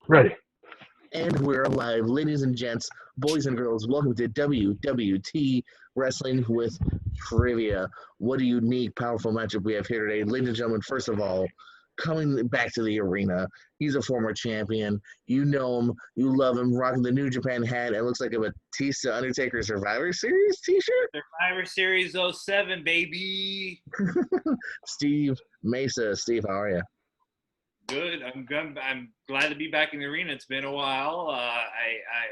Ready. And we're live. Ladies and gents, boys and girls, welcome to WWT Wrestling with Trivia. What a unique, powerful matchup we have here today. Ladies and gentlemen, first of all, coming back to the arena, he's a former champion. You know him, you love him, rocking the New Japan hat. It looks like a Batista Undertaker Survivor Series t-shirt. Survivor Series '07, baby. Steve Mesa. Steve, how are you? Good. I'm good. I'm glad to be back in the arena. It's been a while. I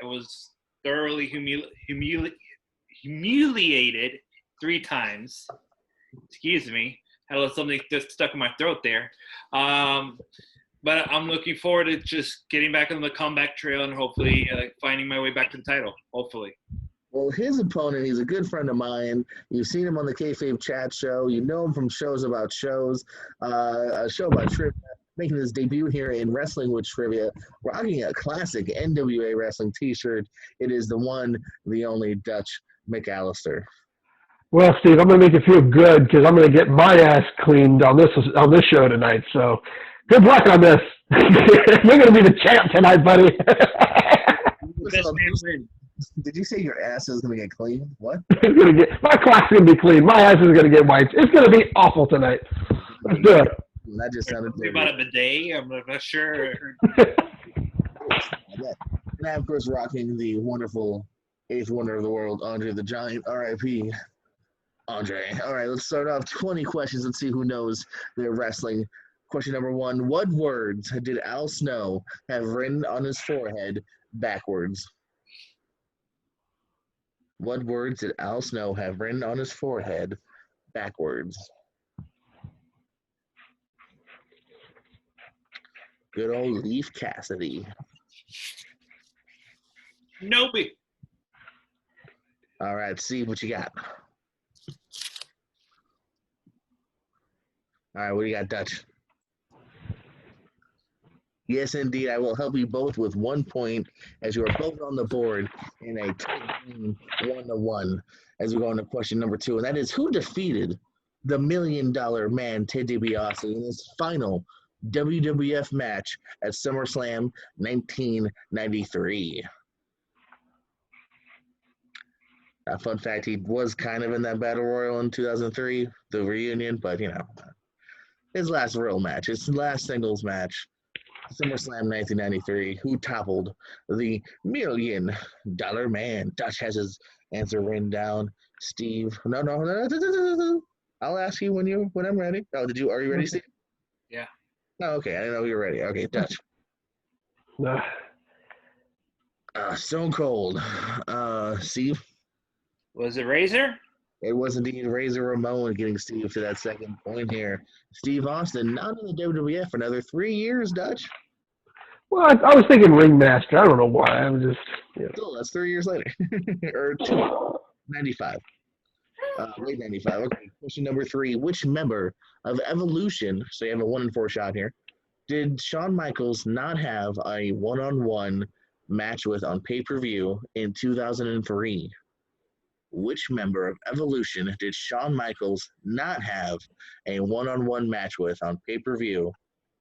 was thoroughly humiliated 3 times. Excuse me. Had a little something just stuck in my throat there. But I'm looking forward to just getting back on the comeback trail and hopefully finding my way back to the title. Hopefully. Well, his opponent, he's a good friend of mine. You've seen him on the Kayfabe Chat Show. You know him from shows about shows, a show about trivia, making his debut here in Wrestling with Trivia, rocking a classic NWA Wrestling t-shirt. It is the one, the only Dutch McCallister. Well, Steve, I'm going to make you feel good because I'm going to get my ass cleaned on this show tonight. So good luck on this. You're going to be the champ tonight, buddy. Did you say your ass is going to get clean? What? My clock's going to be clean. My ass is going to get wiped. It's going to be awful tonight. Let's do it. That just sounded good. About a bidet? I'm not sure. And I'm, of course, rocking the wonderful 8th wonder of the world, Andre the Giant, R.I.P. Andre. All right, let's start off 20 questions and see who knows their wrestling. Question number 1. What words did Al Snow have written on his forehead backwards? What words did Al Snow have written on his forehead backwards? Good old Leaf Cassidy. Nope. All right, Steve, what you got? All right, what do you got, Dutch? Yes, indeed. I will help you both with 1 point as you are both on the board in a 1-1 as we go on to question number 2. And that is, who defeated the $1 Million Man, Ted DiBiase, in his final WWF match at SummerSlam 1993? A fun fact, he was kind of in that Battle Royal in 2003, the reunion, but, his last real match, his last singles match, SummerSlam 1993, who toppled the $1 Million Man? Dutch has his answer written down. Steve, no. I'll ask you when I'm ready. Oh, are you ready, Steve? Yeah. Oh, okay, I didn't know you were ready. Okay, Dutch. Stone Cold. Steve? Was it Razor? It was indeed Razor Ramon getting Steve to that second point here. Steve Austin, not in the WWF for another 3 years, Dutch. Well, I was thinking Ringmaster. I don't know why. I'm just. Still, that's 3 years later. Or 95. Late 95. Okay, question number 3. Which member of Evolution, so you have a 1 in 4 shot here, did Shawn Michaels not have a one-on-one match with on pay-per-view in 2003? Which member of Evolution did Shawn Michaels not have a one-on-one match with on pay-per-view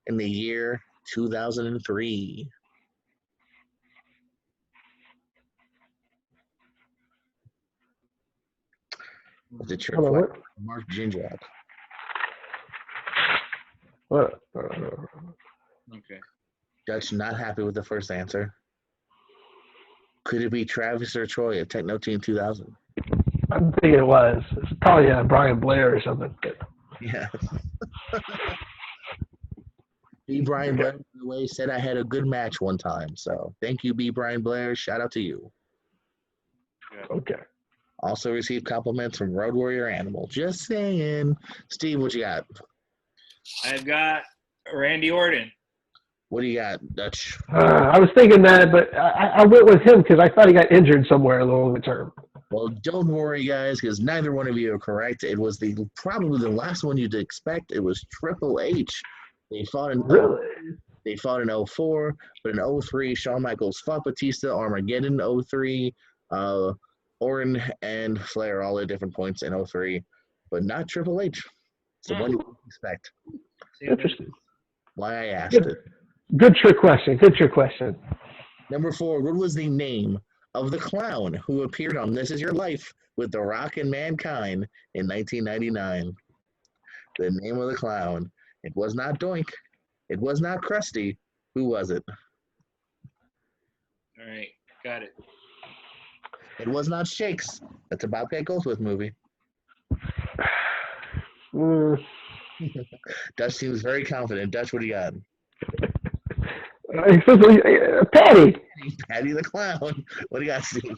in the year 2003? The trick question. Mark Jindrak. What? Okay. Dutch not happy with the first answer. Could it be Travis or Troy of Techno Team 2000? I'm thinking it was. It's probably Brian Blair or something. Yeah. B. Brian Blair, by the way, said I had a good match one time. So thank you, B. Brian Blair. Shout out to you. Okay. Also received compliments from Road Warrior Animal. Just saying. Steve, what you got? I've got Randy Orton. What do you got, Dutch? I was thinking that, but I went with him because I thought he got injured somewhere in the long term. Well, don't worry, guys, because neither one of you are correct. It was probably the last one you'd expect. It was Triple H. They fought in They fought in 04, but in 03, Shawn Michaels fought Batista, Armageddon 03, Orton and Flair all at different points in 03, but not Triple H. It's the one you would expect. Interesting. Why I asked it. Good trick question. Good trick question. Number 4, what was the name of the clown who appeared on This Is Your Life with The Rock and Mankind in 1999? The name of the clown. It was not Doink. It was not Krusty. Who was it? All right, got it. It was not Shakes. That's a Bobcat Goldthwait movie. Mm, Dutch seems very confident. Dutch, what do you got? Patty. Patty the Clown. What do you got, Steve?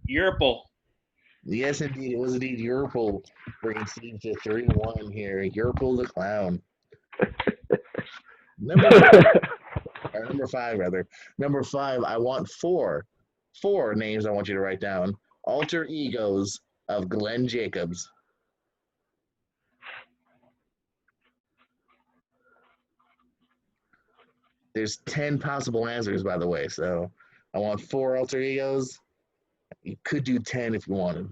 Yerple. Yes, indeed. It was indeed Yerple, bringing Steve to 3-1 here. Yerple the Clown. Number 5, rather. Number 5, I want four names I want you to write down. Alter egos of Glenn Jacobs. There's 10 possible answers, by the way, so I want 4 alter egos. You could do 10 if you wanted.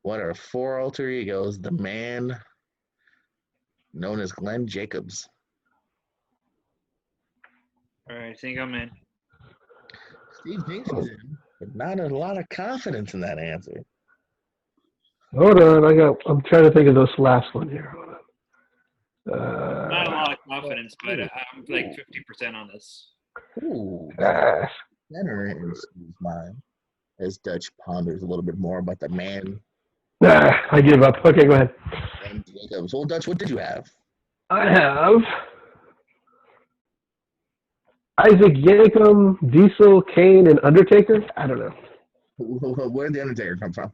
What are 4 alter egos? The man known as Glenn Jacobs. All right, I think I'm in. Steve thinks he's in, but not a lot of confidence in that answer. Hold on, I'm trying to think of this last one here. Hold on. Not a lot of confidence, but I'm like 50% on this. Ooh, Uh, center in Steve's mind as Dutch ponders a little bit more about the man I give up. Okay, go ahead. Glenn Jacobs. Well, Dutch, what did you have? I have Isaac Yankem, Diesel, Kane, and Undertaker. I don't know. Where did the Undertaker come from?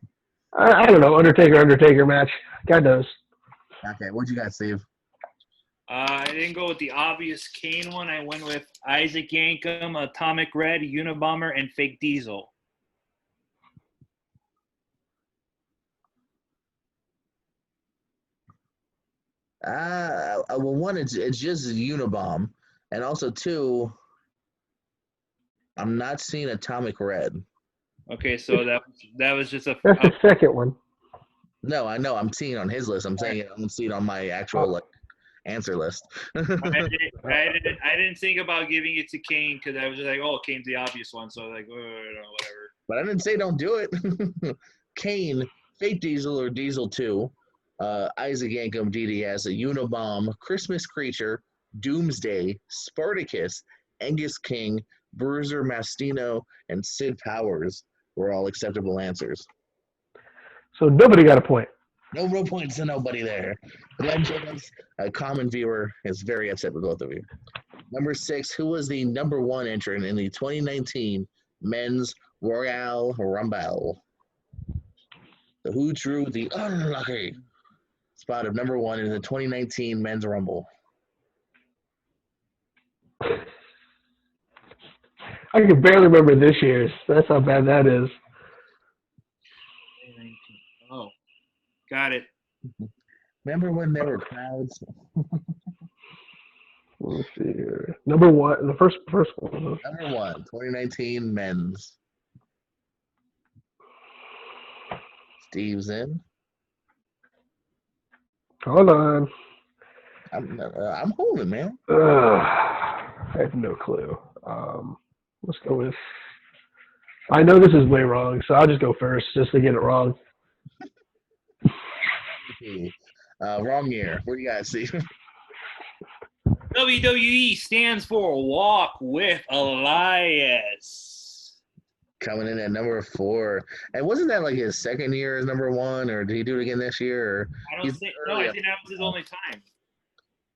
I don't know. Undertaker match. God knows. Okay, what'd you got, Steve? I didn't go with the obvious Kane one. I went with Isaac Yankem, Atomic Red, Unabomber, and Fake Diesel. Well, one, it's just Unabomb, and also 2, I'm not seeing Atomic Red. Okay, so that was just a. That's the second one. No, I know. I'm seeing it on his list. I'm saying I'm seeing it on my actual answer list. I didn't think about giving it to Kane because I was just like, oh, Kane's the obvious one, so like, whatever. But I didn't say don't do it. Kane, Fake Diesel or Diesel 2, Isaac Yankem, DDS, a Unabomb, Christmas Creature, Doomsday, Spartacus, Angus King, Bruiser Mastino, and Sid Powers were all acceptable answers. So nobody got a point. No real points to nobody there. Glenn Jacobs, a common viewer, is very upset with both of you. Number 6, who was the number 1 entrant in the 2019 Men's Royal Rumble? So who drew the unlucky spot of number 1 in the 2019 Men's Rumble? I can barely remember this year's. That's how bad that is. Oh, got it. Remember when there were crowds? Let's see here. Number 1, the first one. Number 1, 2019 Men's. Steve's in. Hold on. I'm holding, man. I have no clue. Let's go with. I know this is way wrong, so I'll just go first just to get it wrong. Wrong year. What do you guys see? WWE stands for Walk with Elias. Coming in at number 4. And wasn't that like his second year as number 1, or did he do it again this year? Or I think that was his only time.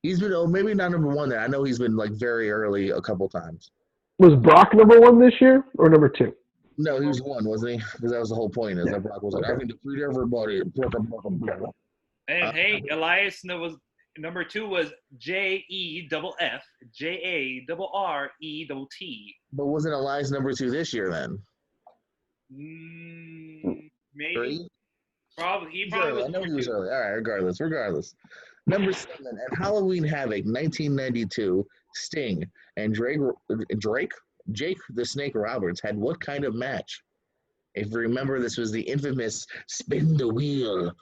He's been, maybe not number 1 there. I know he's been like very early a couple times. Was Brock number 1 this year or number 2? No, he was 1, wasn't he? Because that was the whole point. Is that Brock was like, I can defeat everybody. And hey, Elias was number 2 was JEFF JARRET. But wasn't Elias number 2 this year then? Maybe. 3? Probably. He I know he was early. All right, regardless. Number 7, at Halloween Havoc 1992, Sting and Jake the Snake Roberts had what kind of match? If you remember, this was the infamous spin the wheel,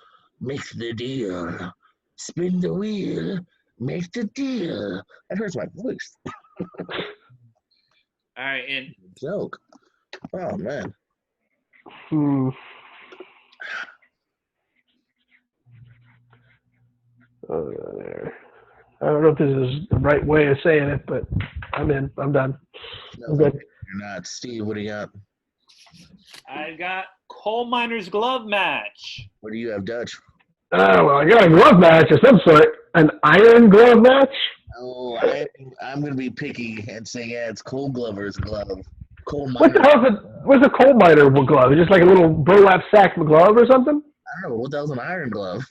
make the deal Spin the wheel, make the deal. That hurts my voice. All right, and Joke. Oh man. There. I don't know if this is the right way of saying it, but I'm in. I'm done. No, I'm good. you're not. Steve, what do you got? I got coal miner's glove match. What do you have, Dutch? Oh, well, I got a glove match of some sort. An iron glove match? Oh, I'm gonna be picky and say yeah, it's Coal Glover's glove. Coal What the miner. hell is it? What's a coal miner glove? Is it just like a little burlap sack glove or something? I don't know what the hell's an iron glove.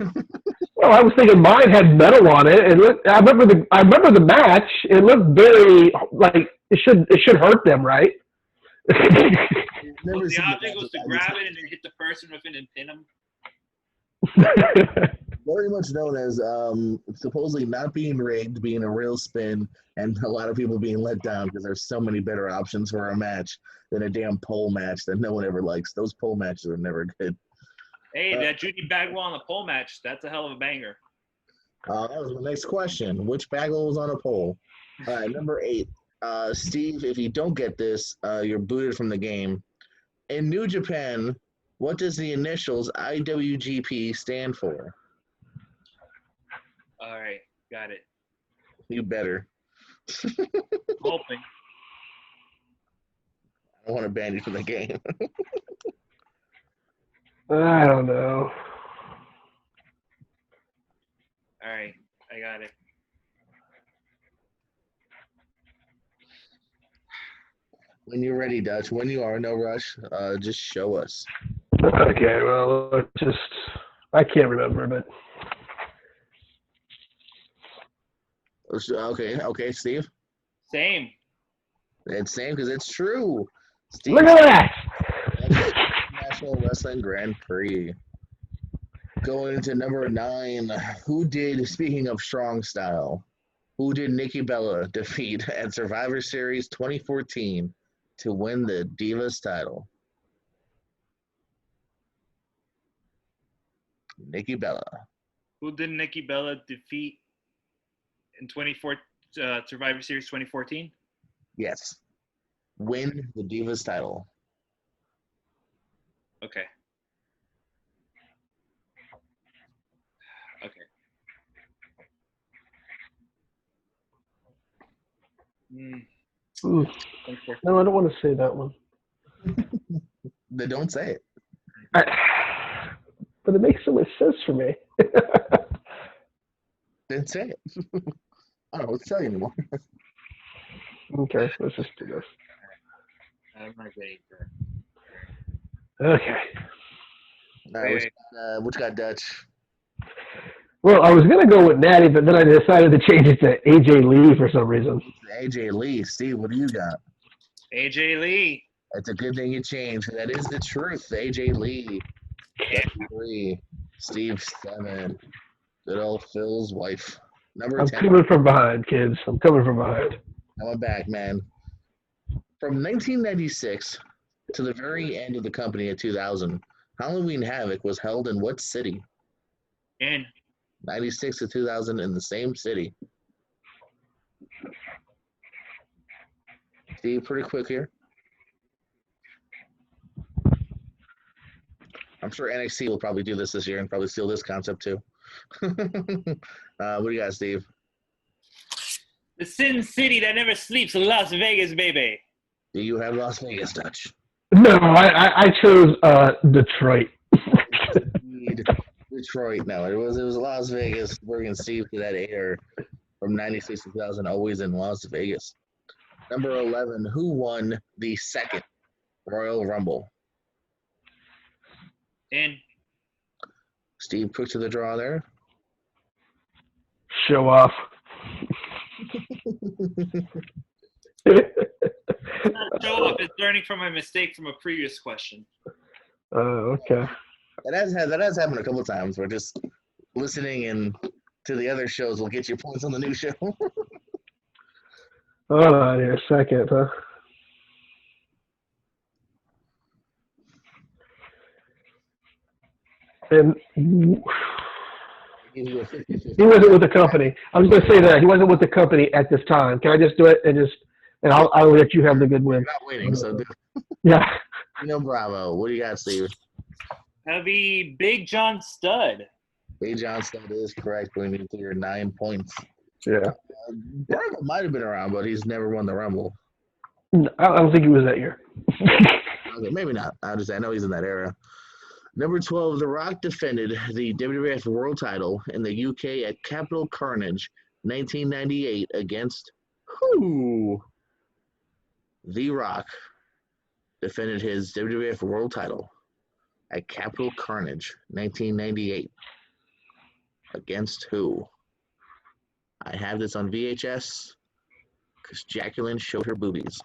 Well, I was thinking mine had metal on it. I remember the match. It looked very like it should hurt them, right? Never The seen object was to I grab just- it and then hit the person with it and pin him. Very much known as supposedly not being rigged, being a real spin, and a lot of people being let down because there's so many better options for a match than a damn pole match that no one ever likes. Those pole matches are never good. Hey, that Judy Bagwell on the pole match, that's a hell of a banger. That was my next question. Which Bagel was on a pole? All right, number 8. Steve, if you don't get this, you're booted from the game. In New Japan, what does the initials IWGP stand for? All right, got it. You better. Hoping. I want to ban you from the game. I don't know. All right, I got it. When you're ready, Dutch. When you are, no rush. Just show us. Okay, well, I can't remember, but Okay, Steve. Same. It's same because it's true. Steve, look at that. National Wrestling Grand Prix. Going into number 9, speaking of strong style, who did Nikki Bella defeat at Survivor Series 2014 to win the Divas title? Nikki Bella. Who did Nikki Bella defeat in Survivor Series 2014? Yes. Win the Divas title. Okay. Okay. No, I don't want to say that one. Then don't say it. But it makes so much sense for me. Then say it. I don't know what to tell you anymore. Okay, let's just do this. I'm not ready for it. Okay. All right, which got Dutch? Well, I was going to go with Natty, but then I decided to change it to AJ Lee for some reason. AJ Lee. Steve, what do you got? AJ Lee. That's a good thing you changed. That is the truth. AJ Lee. That's 3. Steve 7. Good old Phil's wife. Number I'm 10. coming from behind, kids. I'm coming from behind. Coming back, man. From 1996 to the very end of the company in 2000, Halloween Havoc was held in what city? In 96 to 2000 in the same city. Steve, pretty quick here. I'm sure NXT will probably do this year and probably steal this concept too. What do you got, Steve? the Sin City that never sleeps, Las Vegas, baby. Do you have Las Vegas, Dutch? No, I chose Detroit. Detroit. No, it was Las Vegas. We're gonna see for that air from 96 to 2000, always in Las Vegas. Number 11. Who won the second Royal Rumble? In Steve, quick to the draw there. Show off. not show off. It's learning from my mistake from a previous question. Okay. That has happened a couple of times. We're just listening and to the other shows will get you points on the new show. Hold on here a second, huh? And Give you a 50-50. He wasn't with the company. I was going to say that. He wasn't with the company at this time. Can I just do it and I'll let you have the good You're win? not winning, so Yeah. bravo. What do you got, Steve? That'd be Big John Studd. Big John Studd is correct, bringing you to your 9 points. Yeah. Bravo might have been around, but he's never won the Rumble. I don't think he was that year. Okay, maybe not. I know he's in that era. Number 12, The Rock defended the WWF World Title in the UK at Capital Carnage 1998 against who? The Rock defended his WWF World Title at Capital Carnage 1998 against who? I have this on VHS because Jacqueline showed her boobies.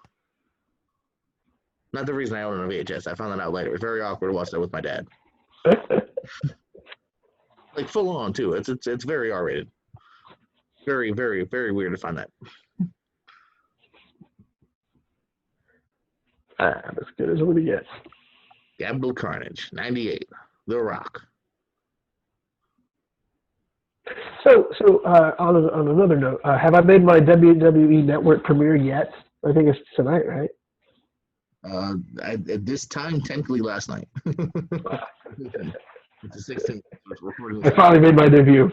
Not the reason I own it on VHS. I found that out later. It was very awkward to watch that with my dad. Like full on too. It's very R-rated. Very, very, very weird to find that. As good as what he gets. Capital Carnage, 98. The Rock. So on another note, have I made my WWE Network premiere yet? I think it's tonight, right? At this time, technically last night. It's the 16th. I finally made my debut.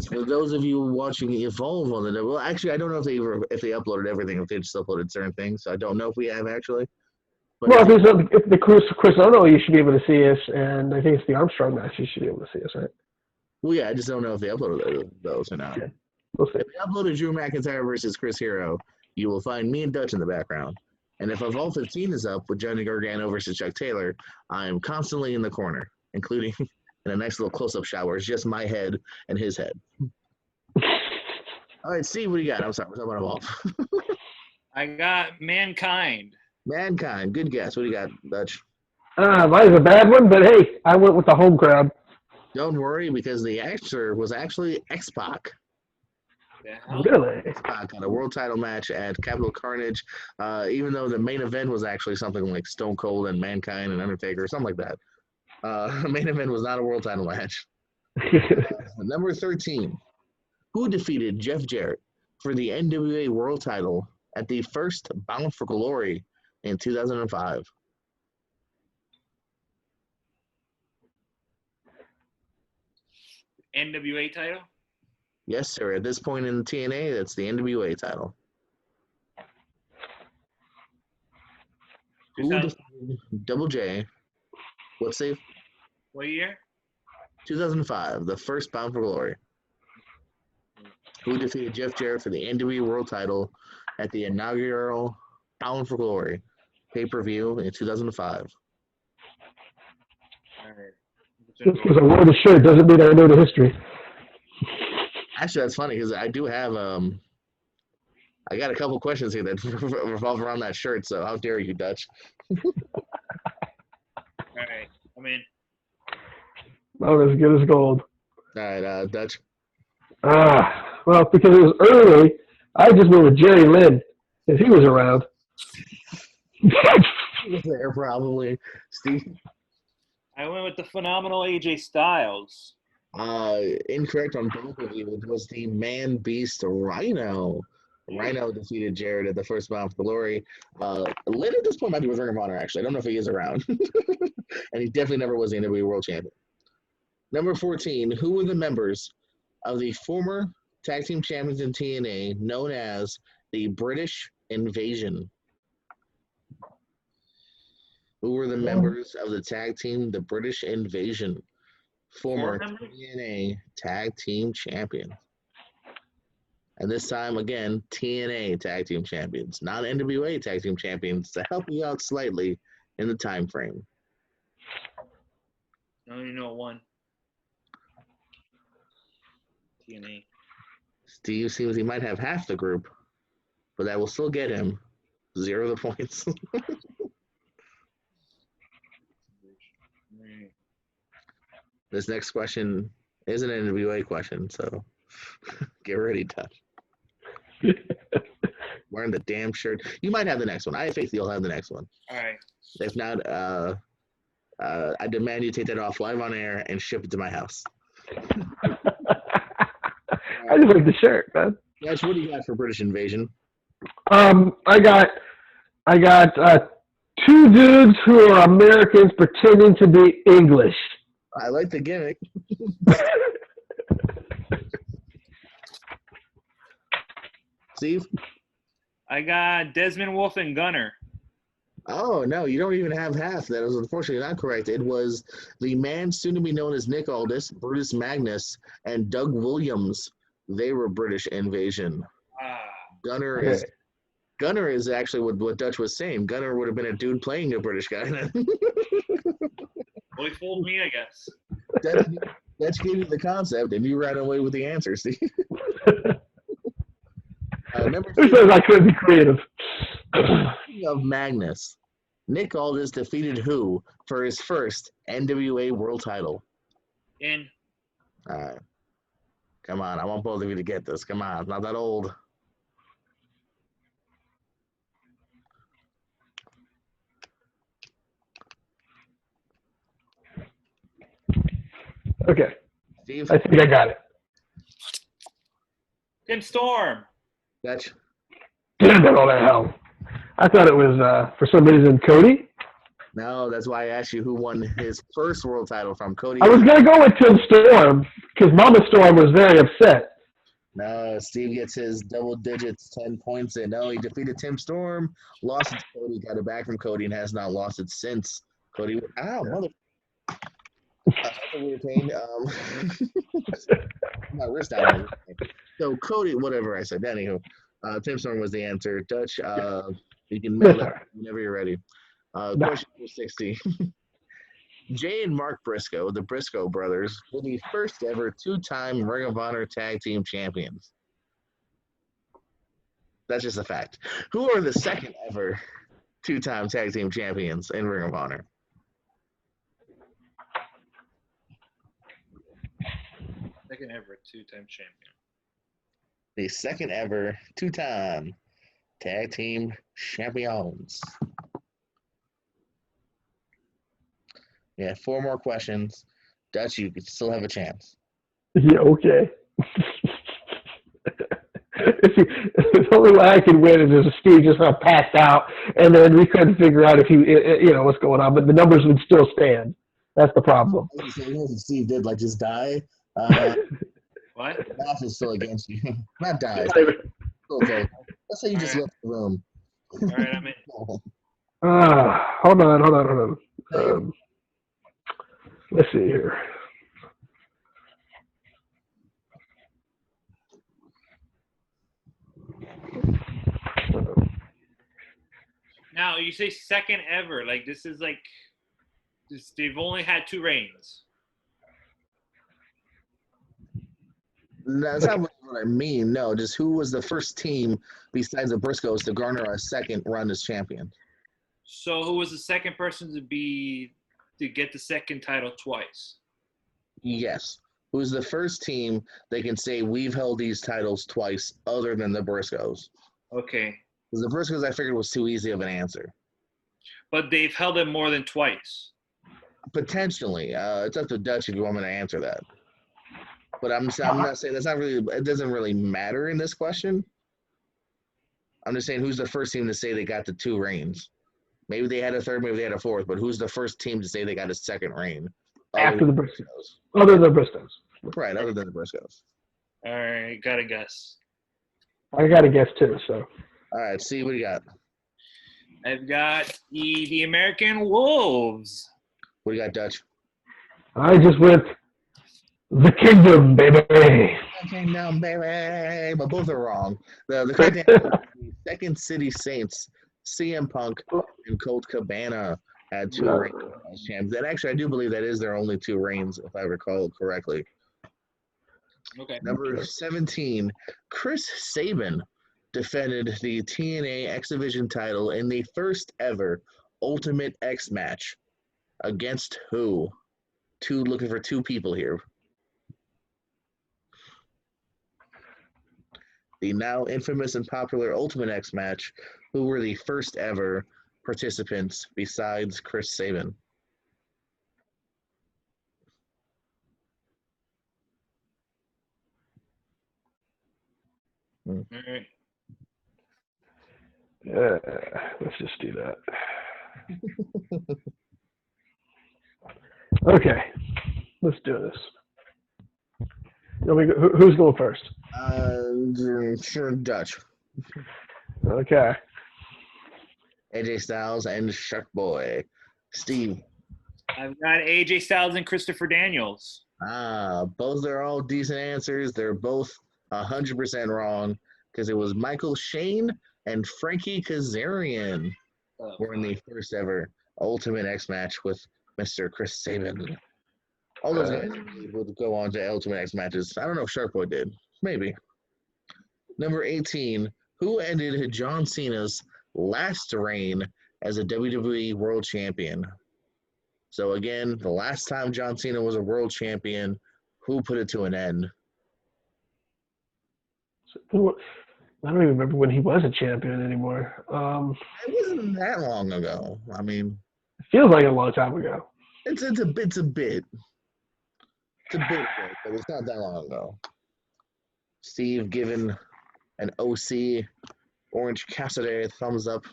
For those of you watching Evolve on the well, actually, I don't know if they uploaded everything, if they just uploaded certain things. So I don't know if we have actually. But Well, if the Chris Ono, you should be able to see us, and I think it's the Armstrong match. You should be able to see us, right? well, yeah, I just don't know if they uploaded those or not. Yeah. We'll see. If they uploaded Drew McIntyre versus Chris Hero, you will find me and Dutch in the background. And if Evolve 15 is up with Johnny Gargano versus Chuck Taylor, I am constantly in the corner, including in a nice little close-up shot where it's just my head and his head. All right, Steve, what do you got? I'm sorry, we're talking about Evolve. I got Mankind. Mankind, good guess. What do you got, Dutch? Mine's a bad one, but hey, I went with the home crowd. Don't worry, because the actor was actually X-Pac. Really? X-Pac had a world title match at Capital Carnage, even though the main event was actually something like Stone Cold and Mankind and Undertaker or something like that. The main event was not a world title match. Number 13. Who defeated Jeff Jarrett for the NWA World Title at the first Bound for Glory in 2005? NWA title? Yes, sir. At this point in the TNA, that's the NWA title. Who defeated Double J? What's Steve? What year? 2005, the first Bound for Glory. Who defeated Jeff Jarrett for the NWA World Title at the inaugural Bound for Glory pay-per-view in 2005? Just because I wore the shirt doesn't mean I know the history. Actually, that's funny because I do have I got a couple questions here that revolve around that shirt. So how dare you, Dutch? All right, I'm in. Oh, as good as gold. All right, Dutch. Well, because it was early, I just went with Jerry Lynn, if he was around. There, probably. Steve? I went with the phenomenal AJ Styles. Incorrect on both of you. It was the Man Beast Rhino. Rhino defeated Jarrett at the first Bound for Glory. Lynn at this point might be with Ring of Honor, actually. I don't know if he is around. And he definitely never was the NWA World Champion. Number 14, who were the members of the former tag team champions in TNA known as the British Invasion? Who were the members of the tag team, the British Invasion? Former TNA tag team champions. And this time, again, TNA tag team champions, not NWA tag team champions, to help you out slightly in the time frame. I only know one. TNA. Steve seems he might have half the group, but that will still get him 0 the points. This next question is an NWA question, so get ready, Dutch. Wearing the damn shirt. You might have the next one. I have faith you'll have the next one. All right. If not, I demand you take that off live on air and ship it to my house. I just like the shirt, man. Dutch, what do you got for British invasion? I got two dudes who are Americans pretending to be English. I like the gimmick. Steve? I got Desmond Wolfe and Gunner. Oh, no, you don't even have half. That was unfortunately not correct. It was the man soon to be known as Nick Aldis, Brutus Magnus, and Doug Williams. They were British invasion. Gunner is actually what Dutch was saying. Gunner would have been a dude playing a British guy then. Well, he fooled me, I guess. Dutch gave you the concept, and you ran away with the answer, see? Number Who says I couldn't be creative? Speaking of Magnus, Nick Aldis defeated who for his first NWA World Title? In. All right. Come on, I want both of you to get this. Come on, it's not that old. Okay, Steve? I think I got it. Tim Storm. Dutch? Damn it, all the hell. I thought it was, for some reason, Cody. No, that's why I asked you who won his first world title from Cody. I was going to go with Tim Storm because Mama Storm was very upset. No, Steve gets his double digits, 10 points in. No, he defeated Tim Storm, lost it to Cody, got it back from Cody, and has not lost it since. Cody, mother. That's a weird pain. My wrist down. So Cody, whatever I said. Anywho, Tim Storm was the answer. Dutch, you can mail that whenever you're ready. Question number 60. Jay and Mark Briscoe, the Briscoe brothers, were the first ever two-time Ring of Honor Tag Team Champions. That's just a fact. Who are the second ever two-time Tag Team Champions in Ring of Honor? Second ever two-time champion. The second ever two-time Tag Team Champions. Yeah, 4 more questions. Dutch, you could still have a chance. Yeah, okay. The only way I can win is if Steve just passed out, and then we couldn't figure out if what's going on, but the numbers would still stand. That's the problem. I was saying, if Steve did just die, What? the math is still against you. Not die. Okay. Let's say you just left the room. All right, I'm in. Hold on. Let's see here. Now, you say second ever. Like, this is like, they've only had 2 reigns. No, that's not what I mean. No, just who was the first team besides the Briscoes to garner a second run as champion? So who was the second person to get the second title twice? Yes. Who's the first team they can say we've held these titles twice other than the Briscoes? Okay. Because the Briscoes I figured was too easy of an answer. But they've held it more than Potentially. It's up to Dutch if you want me to answer that. But I'm not saying that's not really, it doesn't really matter in this question. I'm just saying who's the first team to say they got the 2 reigns? Maybe they had a third, maybe they had a fourth, but who's the first team to say they got a second reign? After the Briscoes. Other than the Briscoes. Right, other than the Briscoes. All right, gotta guess. I got to guess too, so. All right, see what do you got? I've got the American Wolves. What do you got, Dutch? I just went the Kingdom, baby. Kingdom, baby. But both are wrong. The correct answer is the Second City Saints, CM Punk, and Colt Cabana had 2 reigns as champs. And actually, I do believe that is their only 2 reigns, if I recall correctly. Okay. Number 17, Chris Sabin defended the TNA X Division title in the first ever Ultimate X match against who? Looking for 2 people here. The now infamous and popular Ultimate X match, who were the first ever participants besides Chris Sabin? All right. Let's just do that. Okay, let's do this. Who's going first? Sure, Dutch. Okay. AJ Styles and Shark Boy. Steve. I've got AJ Styles and Christopher Daniels. Both are all decent answers. They're both 100% wrong because it was Michael Shane and Frankie Kazarian were in the first ever Ultimate X match with Mr. Chris Sabin. All those guys would go on to Ultimate X matches. I don't know if Shark Boy did. Maybe. Number 18. Who ended John Cena's last reign as a WWE World Champion? So again, the last time John Cena was a world champion, who put it to an end? I don't even remember when he was a champion anymore. It wasn't that long ago. I mean, it feels like a long time ago. It's a bit. It's a bit ago, but it's not that long ago. Steve giving an OC Orange Cassidy thumbs up.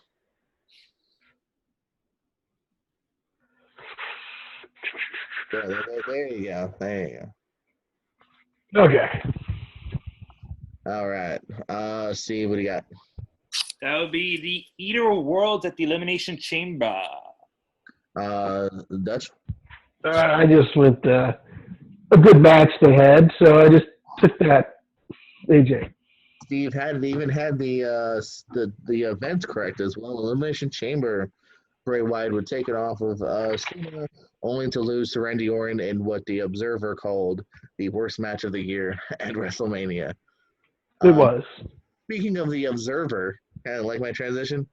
There you go. There you go. Okay. All right. Steve, what do you got? That would be the Eater of Worlds at the Elimination Chamber. Dutch? I just went a good match they had, so I just took that. AJ. Steve even had the event correct as well. Elimination Chamber. Bray Wyatt would take it off of Cena, only to lose to Randy Orton in what the Observer called the worst match of the year at WrestleMania. It was. Speaking of the Observer, kind of like my transition.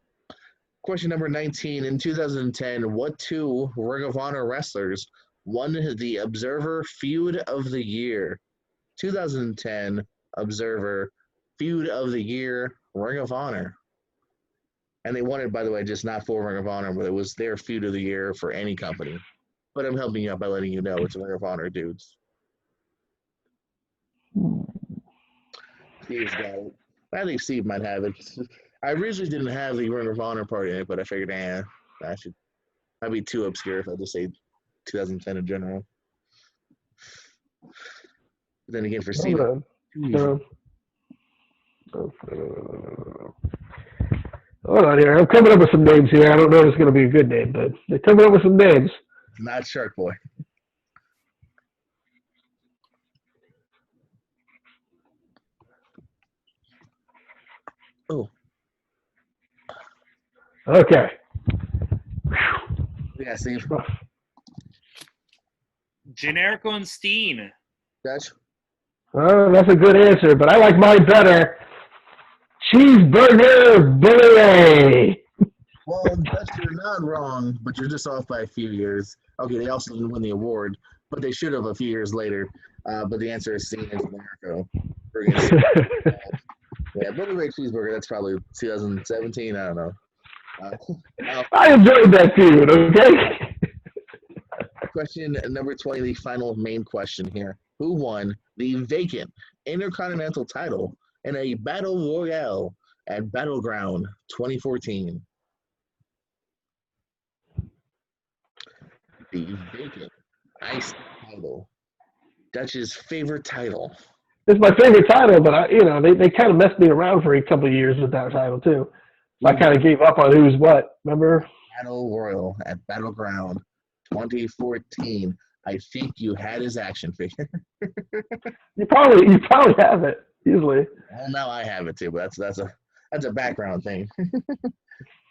Question number 19. In 2010, what two Ring of Honor wrestlers won the Observer Feud of the Year? 2010 Observer Feud of the Year, Ring of Honor. And they won it, by the way, just not for Ring of Honor, but it was their Feud of the Year for any company. But I'm helping you out by letting you know it's Ring of Honor dudes. Steve's got it. I think Steve might have it. I originally didn't have the Ring of Honor part in it, but I figured, I'd be too obscure if I just say 2010 in general. But then again, for Steve, Hold on here. I'm coming up with some names here. I don't know if it's going to be a good name, but they're coming up with some names. Not Shark Boy. Oh. Okay. Yeah, Steve. Generico and Steen. Dutch? That's a good answer, but I like mine better. Cheeseburger Billy Ray. Well, Dutch, you're not wrong, but you're just off by a few years. Okay, they also didn't win the award, but they should have a few years later. But the answer is Steen and Generico. Yeah, Billy Ray Cheeseburger, that's probably 2017. I don't know. I enjoyed that feud, okay? Question number 20, the final main question here. Who won the vacant Intercontinental title in a Battle Royale at Battleground 2014? The vacant IC title. Dutch's favorite title. It's my favorite title, but they kind of messed me around for a couple of years with that title too. I kind of gave up on who's what. Remember? Battle Royal at Battleground 2014. I think you had his action figure. you probably have it easily. Well, now I have it too, but that's a background thing.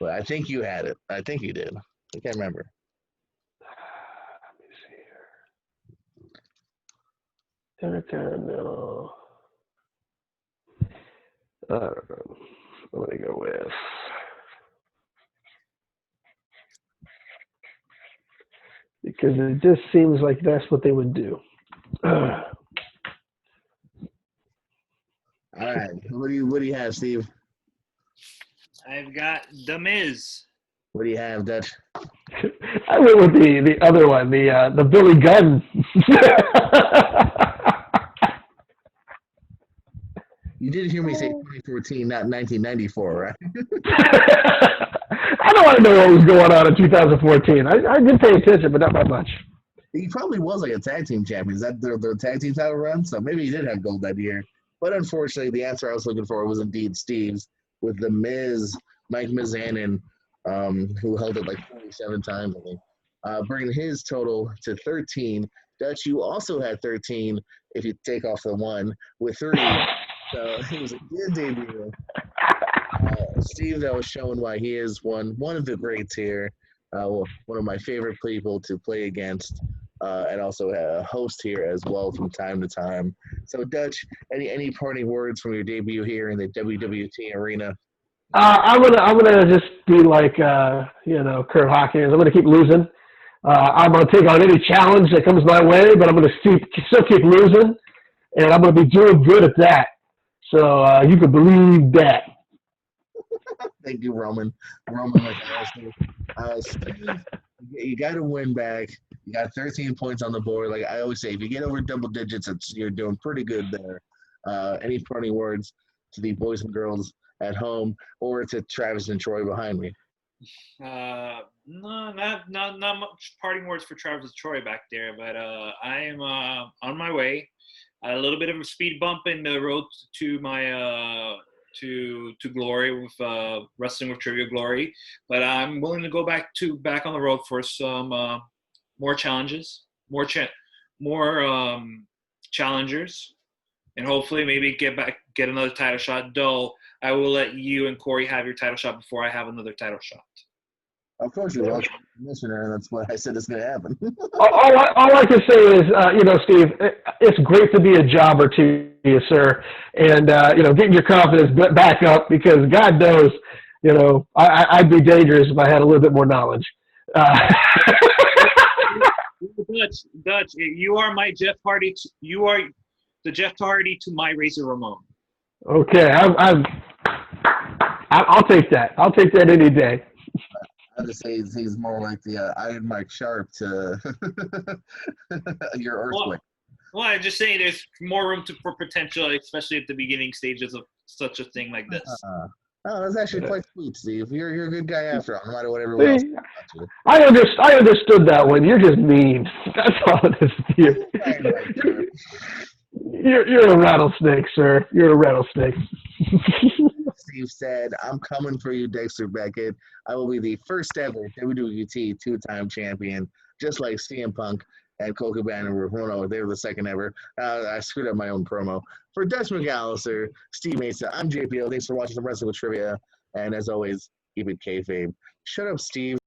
But I think you had it. I think you did. I can't remember. Let me see here. No. I don't know. I'm going to go with. Because it just seems like that's what they would do. All right. What do you have, Steve? I've got The Miz. What do you have, Dutch? I went with the other one, the Billy Gunn. You did hear me say 2014, not 1994, right? I don't want to know what was going on in 2014. I did pay attention, but not that much. He probably was like a tag team champion. Is that their tag team title run? So maybe he did have gold that year. But unfortunately, the answer I was looking for was indeed Steve's with the Miz, Mike Mizanin, who held it like 47 times, I think, bringing his total to 13. Dutch, you also had 13 if you take off the one with 3. So it was a good debut. Steve, though, showing why he is one of the greats here, one of my favorite people to play against, and also a host here as well from time to time. So, Dutch, any parting words from your debut here in the WWT arena? I'm gonna just be like Kurt Hawkins. I'm gonna keep losing. I'm gonna take on any challenge that comes my way, but I'm gonna still keep losing, and I'm gonna be doing good at that. So you can believe that. Thank you, Roman. Roman, like I always say, Steve, you got to win back. You got 13 points on the board. Like I always say, if you get over double digits, you're doing pretty good there. Any parting words to the boys and girls at home, or to Travis and Troy behind me? No, not much parting words for Travis and Troy back there, but I am on my way. A little bit of a speed bump in the road to my to glory with wrestling with Trivia Glory, but I'm willing to go back on the road for some more challenges, more challengers, and hopefully maybe get another title shot. Though I will let you and Corey have your title shot before I have another title shot. Of course, you're welcome, Commissioner, and that's what I said is going to happen. all I can say is, Steve, it's great to be a jobber to you, sir, and getting your confidence back up, because God knows, I'd be dangerous if I had a little bit more knowledge. Dutch, you are my Jeff Hardy. You are the Jeff Hardy to my Razor Ramon. Okay, I'll take that. I'll take that any day. I would say he's more like the Iron Mike Sharp to your Earthquake. Well, I just say there's more room for potential, especially at the beginning stages of such a thing like this. That's actually quite sweet, Steve. You're a good guy after all, no matter what everyone else thinks about you. I understood that one. You're just mean. That's all it is to you. You're a rattlesnake, sir. You're a rattlesnake. Steve said, I'm coming for you, Dexter Beckett. I will be the first ever WWT 2-time champion, just like CM Punk and Cole Cabana were. Well, no, they were the second ever. I screwed up my own promo. For Dutch McCallister, Steve Mesa, I'm JPO. Thanks for watching the Wrestling with Trivia. And as always, keep it kayfabe. Shut up, Steve.